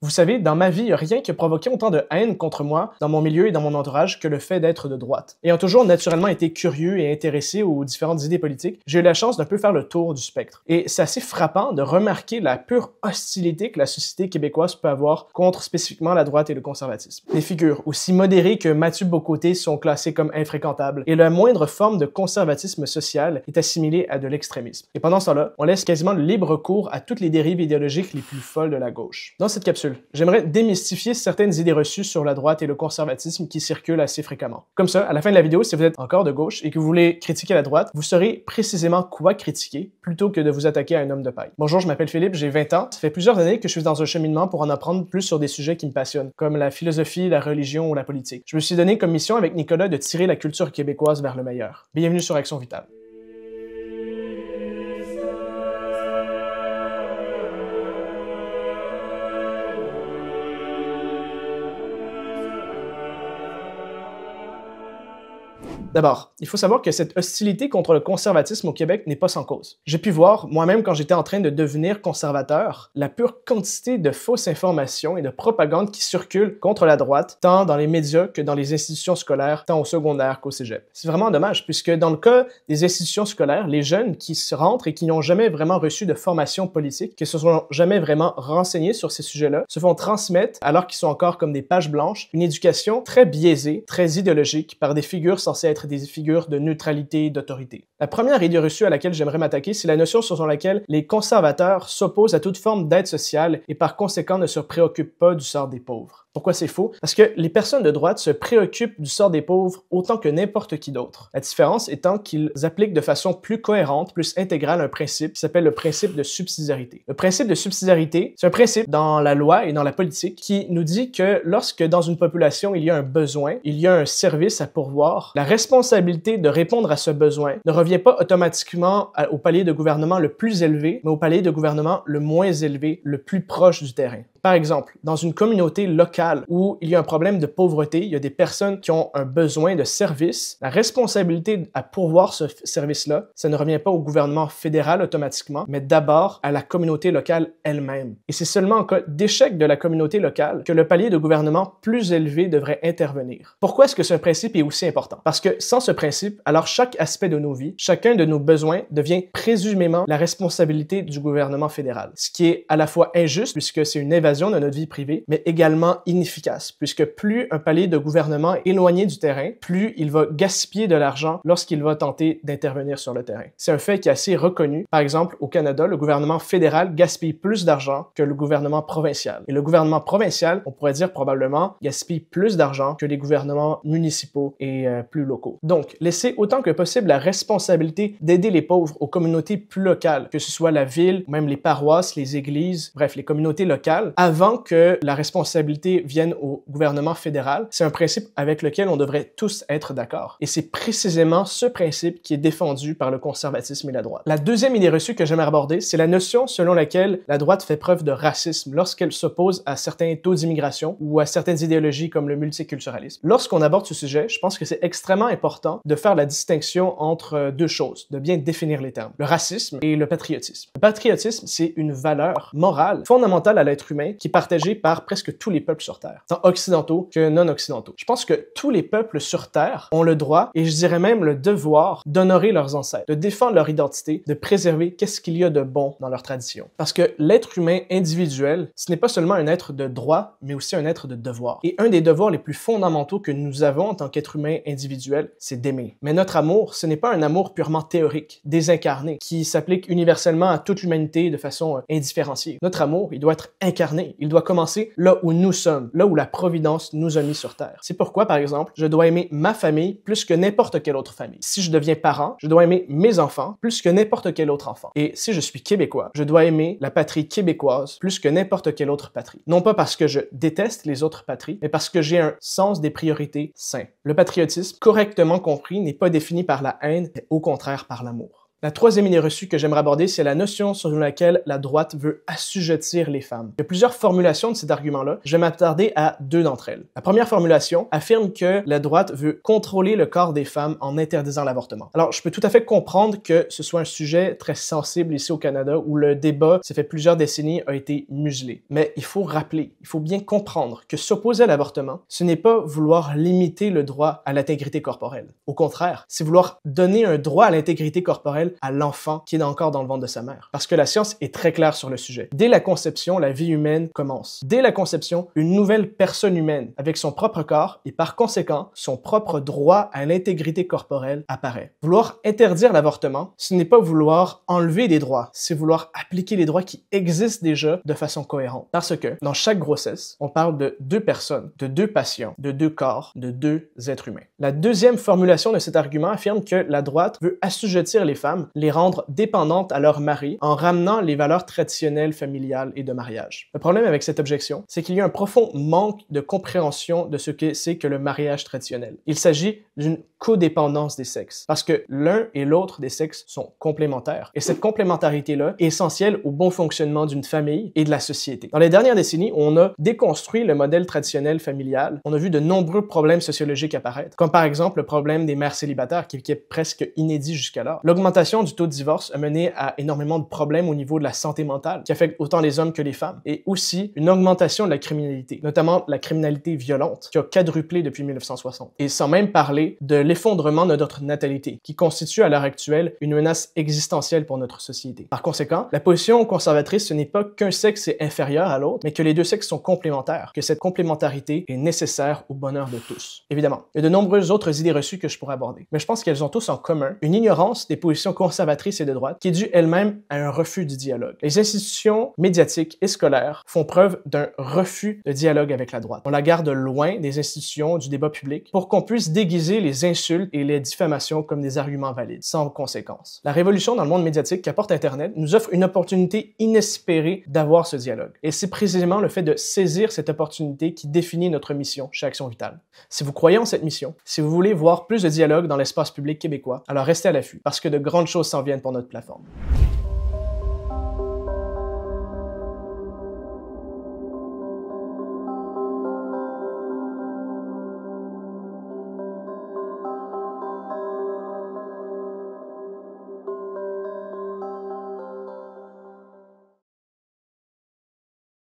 Vous savez, dans ma vie, il n'y a rien qui a provoqué autant de haine contre moi, dans mon milieu et dans mon entourage, que le fait d'être de droite. Ayant toujours naturellement été curieux et intéressé aux différentes idées politiques, j'ai eu la chance d'un peu faire le tour du spectre. Et c'est assez frappant de remarquer la pure hostilité que la société québécoise peut avoir contre spécifiquement la droite et le conservatisme. Des figures aussi modérées que Mathieu Bocoté sont classées comme infréquentables, et la moindre forme de conservatisme social est assimilée à de l'extrémisme. Et pendant ce temps-là, on laisse quasiment le libre cours à toutes les dérives idéologiques les plus folles de la gauche. Dans cette capsule, j'aimerais démystifier certaines idées reçues sur la droite et le conservatisme qui circulent assez fréquemment. Comme ça, à la fin de la vidéo, si vous êtes encore de gauche et que vous voulez critiquer la droite, vous saurez précisément quoi critiquer plutôt que de vous attaquer à un homme de paille. Bonjour, je m'appelle Philippe, j'ai 20 ans. Ça fait plusieurs années que je suis dans un cheminement pour en apprendre plus sur des sujets qui me passionnent, comme la philosophie, la religion ou la politique. Je me suis donné comme mission avec Nicolas de tirer la culture québécoise vers le meilleur. Bienvenue sur Action Vitale. D'abord, il faut savoir que cette hostilité contre le conservatisme au Québec n'est pas sans cause. J'ai pu voir, moi-même quand j'étais en train de devenir conservateur, la pure quantité de fausses informations et de propagande qui circulent contre la droite, tant dans les médias que dans les institutions scolaires, tant au secondaire qu'au cégep. C'est vraiment dommage, puisque dans le cas des institutions scolaires, les jeunes qui se rentrent et qui n'ont jamais vraiment reçu de formation politique, qui se sont jamais vraiment renseignés sur ces sujets-là, se font transmettre, alors qu'ils sont encore comme des pages blanches, une éducation très biaisée, très idéologique, par des figures censées être des figures de neutralité et d'autorité. La première idée reçue à laquelle j'aimerais m'attaquer, c'est la notion selon laquelle les conservateurs s'opposent à toute forme d'aide sociale et par conséquent ne se préoccupent pas du sort des pauvres. Pourquoi c'est faux? Parce que les personnes de droite se préoccupent du sort des pauvres autant que n'importe qui d'autre. La différence étant qu'ils appliquent de façon plus cohérente, plus intégrale un principe qui s'appelle le principe de subsidiarité. Le principe de subsidiarité, c'est un principe dans la loi et dans la politique qui nous dit que lorsque dans une population il y a un besoin, il y a un service à pourvoir, la responsabilité de répondre à ce besoin ne revient pas automatiquement au palier de gouvernement le plus élevé, mais au palier de gouvernement le moins élevé, le plus proche du terrain. Par exemple, dans une communauté locale où il y a un problème de pauvreté, il y a des personnes qui ont un besoin de service, la responsabilité à pourvoir ce service-là, ça ne revient pas au gouvernement fédéral automatiquement, mais d'abord à la communauté locale elle-même. Et c'est seulement en cas d'échec de la communauté locale que le palier de gouvernement plus élevé devrait intervenir. Pourquoi est-ce que ce principe est aussi important? Parce que sans ce principe, alors chaque aspect de nos vies, chacun de nos besoins devient présumément la responsabilité du gouvernement fédéral. Ce qui est à la fois injuste puisque c'est une évasion de notre vie privée, mais également inefficace, puisque plus un palier de gouvernement est éloigné du terrain, plus il va gaspiller de l'argent lorsqu'il va tenter d'intervenir sur le terrain. C'est un fait qui est assez reconnu. Par exemple, au Canada, le gouvernement fédéral gaspille plus d'argent que le gouvernement provincial. Et le gouvernement provincial, on pourrait dire probablement, gaspille plus d'argent que les gouvernements municipaux et plus locaux. Donc, laisser autant que possible la responsabilité d'aider les pauvres aux communautés plus locales, que ce soit la ville, même les paroisses, les églises, bref, les communautés locales, avant que la responsabilité vienne au gouvernement fédéral, c'est un principe avec lequel on devrait tous être d'accord. Et c'est précisément ce principe qui est défendu par le conservatisme et la droite. La deuxième idée reçue que j'aimerais aborder, c'est la notion selon laquelle la droite fait preuve de racisme lorsqu'elle s'oppose à certains taux d'immigration ou à certaines idéologies comme le multiculturalisme. Lorsqu'on aborde ce sujet, je pense que c'est extrêmement important de faire la distinction entre deux choses, de bien définir les termes, le racisme et le patriotisme. Le patriotisme, c'est une valeur morale fondamentale à l'être humain qui est partagé par presque tous les peuples sur Terre, tant occidentaux que non occidentaux. Je pense que tous les peuples sur Terre ont le droit, et je dirais même le devoir, d'honorer leurs ancêtres, de défendre leur identité, de préserver qu'est-ce qu'il y a de bon dans leur tradition. Parce que l'être humain individuel, ce n'est pas seulement un être de droit, mais aussi un être de devoir. Et un des devoirs les plus fondamentaux que nous avons en tant qu'être humain individuel, c'est d'aimer. Mais notre amour, ce n'est pas un amour purement théorique, désincarné, qui s'applique universellement à toute l'humanité de façon indifférenciée. Notre amour, il doit être incarné. Il doit commencer là où nous sommes, là où la Providence nous a mis sur Terre. C'est pourquoi, par exemple, je dois aimer ma famille plus que n'importe quelle autre famille. Si je deviens parent, je dois aimer mes enfants plus que n'importe quel autre enfant. Et si je suis québécois, je dois aimer la patrie québécoise plus que n'importe quelle autre patrie. Non pas parce que je déteste les autres patries, mais parce que j'ai un sens des priorités sain. Le patriotisme, correctement compris, n'est pas défini par la haine, mais au contraire par l'amour. La troisième idée reçue que j'aimerais aborder, c'est la notion selon laquelle la droite veut assujettir les femmes. Il y a plusieurs formulations de cet argument-là. Je vais m'attarder à deux d'entre elles. La première formulation affirme que la droite veut contrôler le corps des femmes en interdisant l'avortement. Alors, je peux tout à fait comprendre que ce soit un sujet très sensible ici au Canada où le débat, ça fait plusieurs décennies, a été muselé. Mais il faut rappeler, il faut bien comprendre que s'opposer à l'avortement, ce n'est pas vouloir limiter le droit à l'intégrité corporelle. Au contraire, c'est vouloir donner un droit à l'intégrité corporelle à l'enfant qui est encore dans le ventre de sa mère. Parce que la science est très claire sur le sujet. Dès la conception, la vie humaine commence. Dès la conception, une nouvelle personne humaine avec son propre corps et par conséquent, son propre droit à l'intégrité corporelle apparaît. Vouloir interdire l'avortement, ce n'est pas vouloir enlever des droits, c'est vouloir appliquer les droits qui existent déjà de façon cohérente. Parce que dans chaque grossesse, on parle de deux personnes, de deux patients, de deux corps, de deux êtres humains. La deuxième formulation de cet argument affirme que la droite veut assujettir les femmes, les rendre dépendantes à leur mari en ramenant les valeurs traditionnelles familiales et de mariage. Le problème avec cette objection, c'est qu'il y a un profond manque de compréhension de ce que c'est que le mariage traditionnel. Il s'agit d'une codépendance des sexes, parce que l'un et l'autre des sexes sont complémentaires. Et cette complémentarité-là est essentielle au bon fonctionnement d'une famille et de la société. Dans les dernières décennies, on a déconstruit le modèle traditionnel familial. On a vu de nombreux problèmes sociologiques apparaître, comme par exemple le problème des mères célibataires qui est presque inédit jusqu'alors. L'augmentation du taux de divorce a mené à énormément de problèmes au niveau de la santé mentale, qui affecte autant les hommes que les femmes, et aussi une augmentation de la criminalité, notamment la criminalité violente, qui a quadruplé depuis 1960. Et sans même parler de l'effondrement de notre natalité, qui constitue à l'heure actuelle une menace existentielle pour notre société. Par conséquent, la position conservatrice, ce n'est pas qu'un sexe est inférieur à l'autre, mais que les deux sexes sont complémentaires, que cette complémentarité est nécessaire au bonheur de tous. Évidemment, il y a de nombreuses autres idées reçues que je pourrais aborder, mais je pense qu'elles ont tous en commun une ignorance des positions conservatrices et de droite qui est due elle-même à un refus du dialogue. Les institutions médiatiques et scolaires font preuve d'un refus de dialogue avec la droite. On la garde loin des institutions du débat public pour qu'on puisse déguiser les insultes et les diffamations comme des arguments valides, sans conséquence. La révolution dans le monde médiatique qu'apporte Internet nous offre une opportunité inespérée d'avoir ce dialogue. Et c'est précisément le fait de saisir cette opportunité qui définit notre mission chez Action Vitale. Si vous croyez en cette mission, si vous voulez voir plus de dialogue dans l'espace public québécois, alors restez à l'affût, parce que de grandes choses s'en viennent pour notre plateforme.